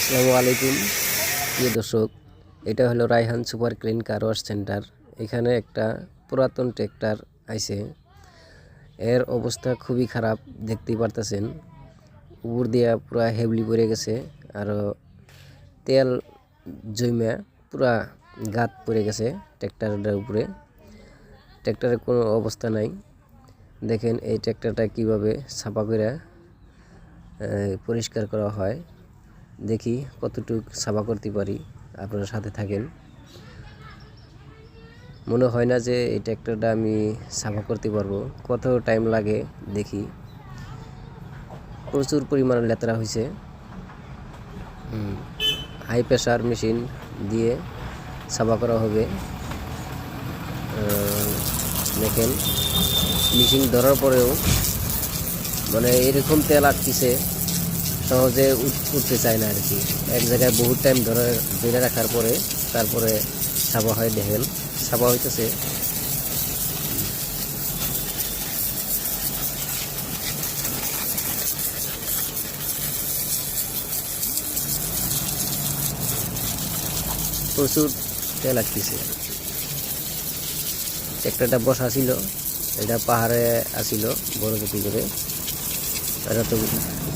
আসসালামু আলাইকুম প্রিয় দর্শক, এটা হলো Raihan super clean car wash centre. এখানে একটা পুরাতন ট্র্যাক্টর আইছে, এর অবস্থা খুবই খারাপ, দেখতেই পারতেছেন। উপর দিয়া পুরা হেভলি পড়ে গেছে, আর তেল জমে পুরা গাত পড়ে গেছে ট্র্যাক্টরের উপরে। ট্র্যাক্টরের কোনো অবস্থা নাই। দেখেন এই ট্র্যাক্টরটা কিভাবে সাফা করে পরিষ্কার করা হয়, দেখি কতটুকু সাফা করতে পারি। আপনারা সাথে থাকেন। মনে হয় না যে এই ট্র্যাক্টরটা আমি সাফা করতে পারবো, কত টাইম লাগে দেখি। প্রচুর পরিমাণে লেতরা হয়েছে। হাই প্রেশার মেশিন দিয়ে সাফা করা হবে। দেখেন মেশিন ধরার পরেও মানে এরকম তেল আটকিছে, সহজে উঠতে চায় না আর কি। এক জায়গায় বহুত টাইম ধরে রাখার পরে তারপরে সাফা হয়। দেখেন সাফা হইতেছে। প্রচুর তেল আটকিছে। ট্র্যাক্টরটা বসা ছিল, এটা পাহাড়ে আসিল বড় গতি করে। এটা তো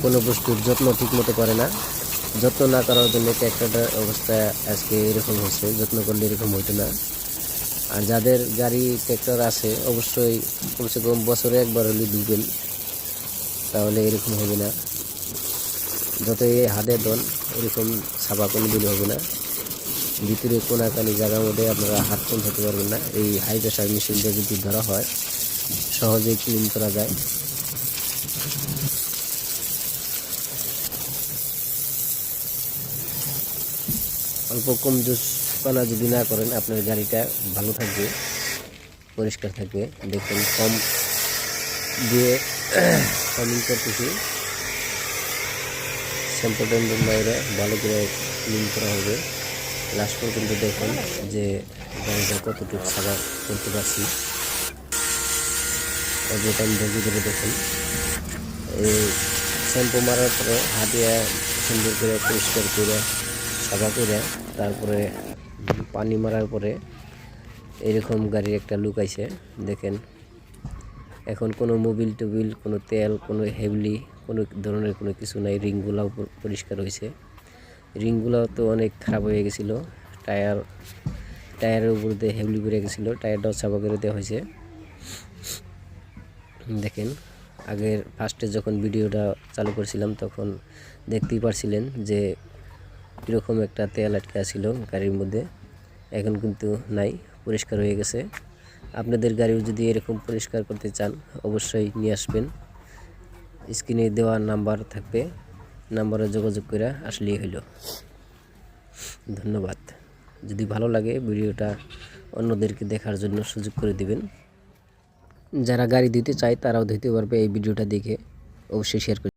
কোনো বস্তুর যত্ন ঠিক মতো করে না। যত্ন না করার জন্য ট্র্যাক্টরটার অবস্থা আজকে এরকম হচ্ছে। যত্ন করলে এরকম হইতো না। আর যাদের গাড়ি ট্র্যাক্টর আছে অবশ্যই কমসে কম বছরে একবার হলে ধুবেন, তাহলে এরকম হবে না। যতই হাতে দেন এরকম সাফা কোনো দিন হবে না। ভিতরে কোনাকানি জায়গার মধ্যে আপনারা হাত পৌঁছাতে পারবেন না। এই হাই প্রেশার মেশিনটা যদি ধরা হয় সহজেই ক্লিন করা যায়। অল্প কম জুসপানা যদি না করেন আপনার গাড়িটা ভালো থাকবে, পরিষ্কার থাকবে। দেখুন কম দিয়ে কমিং করতেছি। শ্যাম্পু ট্যাম্পুর বাইরে ভালো করে ক্লিন করা হবে। লাস্ট পর্যন্ত দেখুন যে গাড়িটা কতটুকু সাফা করতে পারছি। অল্প টাইম ধৈর্য ধরে দেখুন। এই শ্যাম্পু মারার পরে হাতিয়া সুন্দর করে পরিষ্কার করে সাফা করে তারপরে পানি মারার পরে এরকম গাড়ির একটা লুক আইছে। দেখেন এখন কোনো মোবিল টোবিল, কোনো তেল, কোনো হেভলি, কোনো ধরনের কোনো কিছু নাই। রিংগুলাও পরিষ্কার হয়েছে। রিংগুলাও তো অনেক খারাপ হয়ে গেছিলো। টায়ারের উপর দিয়ে হেভলি পড়ে গেছিলো, টায়ারটাও সাফা করে দেওয়া হয়েছে। দেখেন আগের ফার্স্টে যখন ভিডিওটা চালু করছিলাম তখন দেখতেই পারছিলেন যে এরকম একটা তেল আটকে ছিল গাড়ির মধ্যে। এখন কিন্তু নাই, পরিষ্কার হয়ে গেছে। আপনাদের গাড়িও যদি এরকম পরিষ্কার করতে চান অবশ্যই নিয়ে আসবেন। স্ক্রিনে দেওয়া নাম্বার থাকবে, নাম্বারে যোগাযোগ করে আসলেই হইল। ধন্যবাদ। যদি ভালো লাগে ভিডিওটা অন্যদেরকে দেখার জন্য সুযোগ করে দিবেন। যারা গাড়ি দিতে চায় তারাও দিতে পারবে এই ভিডিওটা দেখে। অবশ্যই শেয়ার করে